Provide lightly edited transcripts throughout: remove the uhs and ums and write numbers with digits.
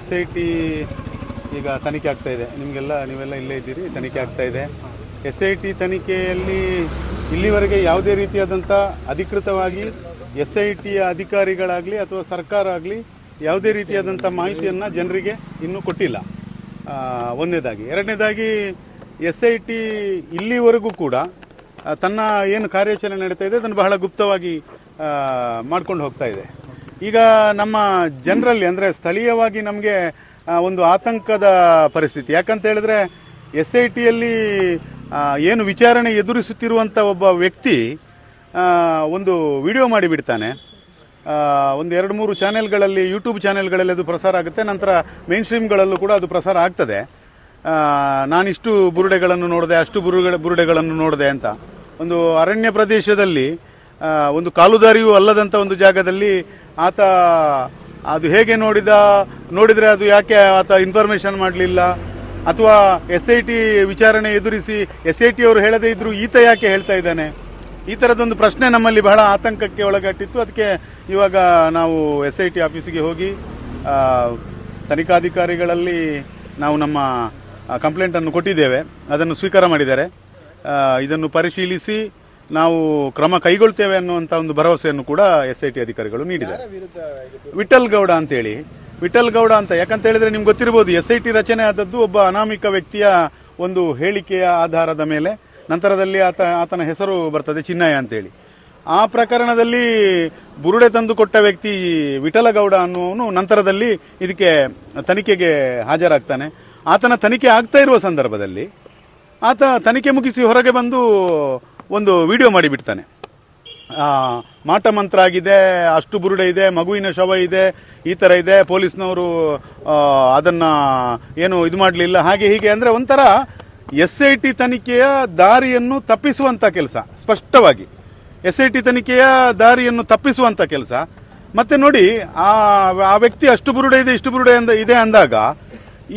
SIT ಈಗ ತನಿಖೆ ಆಗ್ತಾ ಇದೆ. ನೀವೆಲ್ಲ ಇಲ್ಲೇ ಇದ್ದೀರಿ, ತನಿಖೆ ಆಗ್ತಾ ಇದೆ. SIT ತನಿಖೆಯಲ್ಲಿ ಇಲ್ಲಿವರೆಗೆ ಯಾವುದೇ ರೀತಿಯಾದಂಥ ಅಧಿಕೃತವಾಗಿ SITಯ ಅಧಿಕಾರಿಗಳಾಗಲಿ ಅಥವಾ ಸರ್ಕಾರ ಆಗಲಿ ಯಾವುದೇ ರೀತಿಯಾದಂಥ ಮಾಹಿತಿಯನ್ನು ಜನರಿಗೆ ಇನ್ನೂ ಕೊಟ್ಟಿಲ್ಲ. ಒಂದನೇದಾಗಿ. ಎರಡನೇದಾಗಿ SIT ಇಲ್ಲಿವರೆಗೂ ಕೂಡ ತನ್ನ ಏನು ಕಾರ್ಯಾಚರಣೆ ನಡೀತಾ ಇದೆ ಅದನ್ನು ಬಹಳ ಗುಪ್ತವಾಗಿ ಮಾಡ್ಕೊಂಡು ಹೋಗ್ತಾ ಇದೆ. ಈಗ ನಮ್ಮ ಜನರಲ್ಲಿ ಅಂದರೆ ಸ್ಥಳೀಯವಾಗಿ ನಮಗೆ ಒಂದು ಆತಂಕದ ಪರಿಸ್ಥಿತಿ. ಯಾಕಂತ ಹೇಳಿದ್ರೆ SITಯಲ್ಲಿ ಏನು ವಿಚಾರಣೆ ಎದುರಿಸುತ್ತಿರುವಂಥ ಒಬ್ಬ ವ್ಯಕ್ತಿ ಒಂದು ವಿಡಿಯೋ ಮಾಡಿಬಿಡ್ತಾನೆ. ಒಂದು 2-3 ಚಾನೆಲ್ಗಳಲ್ಲಿ, ಯೂಟ್ಯೂಬ್ ಚಾನೆಲ್ಗಳಲ್ಲಿ ಅದು ಪ್ರಸಾರ ಆಗುತ್ತೆ. ನಂತರ ಮೇನ್ ಸ್ಟ್ರೀಮ್ಗಳಲ್ಲೂ ಕೂಡ ಅದು ಪ್ರಸಾರ ಆಗ್ತದೆ. ನಾನಿಷ್ಟು ಬುರುಡೆಗಳನ್ನು ನೋಡಿದೆ, ಅಷ್ಟು ಬುರುಡೆಗಳನ್ನು ನೋಡಿದೆ ಅಂತ. ಒಂದು ಅರಣ್ಯ ಪ್ರದೇಶದಲ್ಲಿ, ಒಂದು ಕಾಲುದಾರಿಯೂ ಅಲ್ಲದಂಥ ಒಂದು ಜಾಗದಲ್ಲಿ ಆತ ಅದು ಹೇಗೆ ನೋಡಿದ್ರೆ ಅದು ಯಾಕೆ ಆತ ಇನ್ಫಾರ್ಮೇಶನ್ ಮಾಡಲಿಲ್ಲ, ಅಥವಾ SIT ವಿಚಾರಣೆ ಎದುರಿಸಿ SIT ಅವರು ಹೇಳದೇ ಇದ್ರು ಈತ ಯಾಕೆ ಹೇಳ್ತಾ ಇದ್ದಾನೆ, ಈ ಥರದೊಂದು ಪ್ರಶ್ನೆ ನಮ್ಮಲ್ಲಿ ಬಹಳ ಆತಂಕಕ್ಕೆ ಒಳಗಟ್ಟಿತ್ತು. ಅದಕ್ಕೆ ಇವಾಗ ನಾವು SIT ಆಫೀಸಿಗೆ ಹೋಗಿ ತನಿಖಾಧಿಕಾರಿಗಳಲ್ಲಿ ನಾವು ನಮ್ಮ ಕಂಪ್ಲೇಂಟನ್ನು ಕೊಟ್ಟಿದ್ದೇವೆ. ಅದನ್ನು ಸ್ವೀಕಾರ ಮಾಡಿದ್ದಾರೆ. ಇದನ್ನು ಪರಿಶೀಲಿಸಿ ನಾವು ಕ್ರಮ ಕೈಗೊಳ್ತೇವೆ ಅನ್ನುವಂಥ ಒಂದು ಭರವಸೆಯನ್ನು ಕೂಡ SIT ಅಧಿಕಾರಿಗಳು ನೀಡಿದ್ದಾರೆ. ವಿಠಲ್ ಗೌಡ ಅಂತೇಳಿ. ವಿಠಲ್ ಗೌಡ ಅಂತ ಯಾಕಂತ ಹೇಳಿದ್ರೆ ನಿಮ್ಗೆ ಗೊತ್ತಿರಬಹುದು, SIT ರಚನೆ ಆದದ್ದು ಒಬ್ಬ ಅನಾಮಿಕ ವ್ಯಕ್ತಿಯ ಒಂದು ಹೇಳಿಕೆಯ ಆಧಾರದ ಮೇಲೆ. ನಂತರದಲ್ಲಿ ಆತನ ಹೆಸರು ಬರ್ತದೆ, ಚಿನ್ನಯ್ಯ ಅಂತೇಳಿ. ಆ ಪ್ರಕರಣದಲ್ಲಿ ಬುರುಡೆ ತಂದು ಕೊಟ್ಟ ವ್ಯಕ್ತಿ ವಿಠಲಗೌಡ ಅನ್ನುವನು ನಂತರದಲ್ಲಿ ಇದಕ್ಕೆ ತನಿಖೆಗೆ ಹಾಜರಾಗ್ತಾನೆ. ಆತನ ತನಿಖೆ ಆಗ್ತಾ ಇರುವ ಸಂದರ್ಭದಲ್ಲಿ ಆತ ತನಿಖೆ ಮುಗಿಸಿ ಹೊರಗೆ ಬಂದು ಒಂದು ವಿಡಿಯೋ ಮಾಡಿಬಿಡ್ತಾನೆ. ಮಾಟ ಮಂತ್ರ ಆಗಿದೆ, ಅಷ್ಟು ಬುರುಡೆ ಇದೆ, ಮಗುವಿನ ಶವ ಇದೆ, ಈ ತರ ಇದೆ, ಪೊಲೀಸ್ನವರು ಅದನ್ನ ಏನು ಇದು ಮಾಡಲಿಲ್ಲ, ಹಾಗೆ ಹೀಗೆ. ಅಂದ್ರೆ ಒಂಥರ SIT ತನಿಖೆಯ ದಾರಿಯನ್ನು ತಪ್ಪಿಸುವಂತ ಕೆಲಸ, ಸ್ಪಷ್ಟವಾಗಿ SIT ತನಿಖೆಯ ದಾರಿಯನ್ನು ತಪ್ಪಿಸುವಂತ ಕೆಲಸ. ಮತ್ತೆ ನೋಡಿ, ಆ ವ್ಯಕ್ತಿ ಅಷ್ಟು ಬುರುಡೆ ಇದೆ, ಇಷ್ಟು ಬುರುಡೆ ಇದೆ ಅಂದಾಗ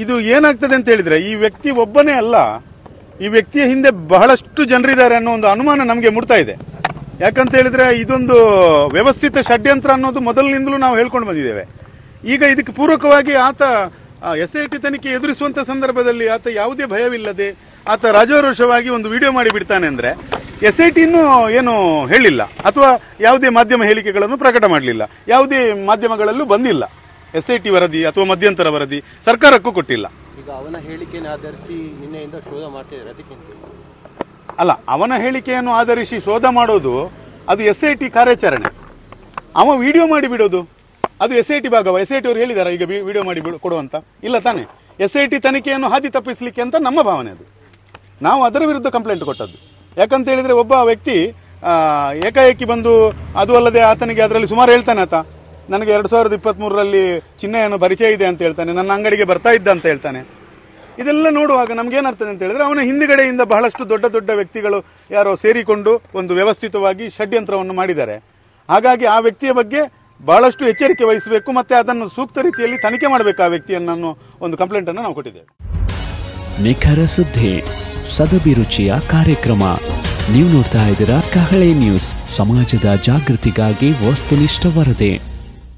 ಇದು ಏನಾಗ್ತದೆ ಅಂತ ಹೇಳಿದ್ರೆ, ಈ ವ್ಯಕ್ತಿ ಒಬ್ಬನೇ ಅಲ್ಲ, ಈ ವ್ಯಕ್ತಿಯ ಹಿಂದೆ ಬಹಳಷ್ಟು ಜನರಿದ್ದಾರೆ ಅನ್ನೋ ಒಂದು ಅನುಮಾನ ನಮಗೆ ಮೂಡ್ತಾ ಇದೆ. ಯಾಕಂತ ಹೇಳಿದ್ರೆ ಇದೊಂದು ವ್ಯವಸ್ಥಿತ ಷಡ್ಯಂತ್ರ ಅನ್ನೋದು ಮೊದಲಿನಿಂದಲೂ ನಾವು ಹೇಳ್ಕೊಂಡು ಬಂದಿದ್ದೇವೆ. ಈಗ ಇದಕ್ಕೆ ಪೂರಕವಾಗಿ ಆತ SIT ತನಿಖೆ ಎದುರಿಸುವಂತ ಸಂದರ್ಭದಲ್ಲಿ ಆತ ಯಾವುದೇ ಭಯವಿಲ್ಲದೆ ಆತ ರಾಜಾರೋಷವಾಗಿ ಒಂದು ವಿಡಿಯೋ ಮಾಡಿ ಬಿಡ್ತಾನೆ ಅಂದ್ರೆ SIT ಇನ್ನೂ ಏನು ಹೇಳಿಲ್ಲ, ಅಥವಾ ಯಾವುದೇ ಮಾಧ್ಯಮ ಹೇಳಿಕೆಗಳನ್ನು ಪ್ರಕಟ ಮಾಡಲಿಲ್ಲ, ಯಾವುದೇ ಮಾಧ್ಯಮಗಳಲ್ಲೂ ಬಂದಿಲ್ಲ. SIT ವರದಿ ಅಥವಾ ಮಧ್ಯಂತರ ವರದಿ ಸರ್ಕಾರಕ್ಕೂ ಕೊಟ್ಟಿಲ್ಲ. ಈಗ ಅವನ ಹೇಳಿಕೆಯನ್ನು ಆಧರಿಸಿ ನಿನ್ನೆಯಿಂದ ಶೋಧ ಮಾಡ್ತಿದ್ದಾರೆ. ಅದಕ್ಕೆ ಅಲ್ಲ, ಅವನ ಹೇಳಿಕೆಯನ್ನು ಆಧರಿಸಿ ಶೋಧ ಮಾಡೋದು ಅದು SIT ಕಾರ್ಯಾಚರಣೆ. ಅವ ವಿಡಿಯೋ ಮಾಡಿ ಬಿಡೋದು ಅದು SIT ಭಾಗವ? SIT ಅವರು ಹೇಳಿದಾರ ಈಗ ವಿಡಿಯೋ ಮಾಡಿ ಕೊಡುವಂತ? ಇಲ್ಲ ತಾನೆ. SIT ತನಿಖೆಯನ್ನು ಹಾದಿ ತಪ್ಪಿಸಲಿಕ್ಕೆ ಅಂತ ನಮ್ಮ ಭಾವನೆ. ಅದು ನಾವು ಅದರ ವಿರುದ್ಧ ಕಂಪ್ಲೇಂಟ್ ಕೊಟ್ಟದ್ದು. ಯಾಕಂತ ಹೇಳಿದ್ರೆ ಒಬ್ಬ ವ್ಯಕ್ತಿ ಏಕಾಏಕಿ ಬಂದು, ಅದು ಅಲ್ಲದೆ ಆತನಿಗೆ ಅದರಲ್ಲಿ ಸುಮಾರು ಹೇಳ್ತಾನೆ, ಆತ ನನಗೆ 2023ರಲ್ಲಿ ಚಿನ್ನಯನ್ನು ಪರಿಚಯ ಇದೆ ಅಂತ ಹೇಳ್ತಾನೆ, ನನ್ನ ಅಂಗಡಿಗೆ ಬರ್ತಾ ಇದ್ದ ಅಂತ ಹೇಳ್ತಾನೆ. ಇದೆಲ್ಲ ನೋಡುವಾಗ ನಮ್ಗೇನಾಗ್ತದೆ ಅಂತ ಹೇಳಿದ್ರೆ ಅವನ ಹಿಂದುಗಡೆಯಿಂದ ಬಹಳಷ್ಟು ದೊಡ್ಡ ದೊಡ್ಡ ವ್ಯಕ್ತಿಗಳು ಯಾರೋ ಸೇರಿಕೊಂಡು ಒಂದು ವ್ಯವಸ್ಥಿತವಾಗಿ ಷಡ್ಯಂತ್ರವನ್ನು ಮಾಡಿದ್ದಾರೆ. ಹಾಗಾಗಿ ಆ ವ್ಯಕ್ತಿಯ ಬಗ್ಗೆ ಬಹಳಷ್ಟು ಎಚ್ಚರಿಕೆ ವಹಿಸಬೇಕು, ಮತ್ತೆ ಅದನ್ನು ಸೂಕ್ತ ರೀತಿಯಲ್ಲಿ ತನಿಖೆ ಮಾಡಬೇಕು ಆ ವ್ಯಕ್ತಿಯನ್ನು. ಒಂದು ಕಂಪ್ಲೇಂಟ್ ಅನ್ನು ನಾವು ಕೊಟ್ಟಿದ್ದೇವೆ. ನಿಖರ ಸುದ್ದಿ, ಸದಭಿರುಚಿಯ ಕಾರ್ಯಕ್ರಮ. ನೀವು ನೋಡ್ತಾ ಇದ್ದೀರಾ ಕಹಳೆ ನ್ಯೂಸ್, ಸಮಾಜದ ಜಾಗೃತಿಗಾಗಿ ವಸ್ತುನಿಷ್ಠ ವರದಿ.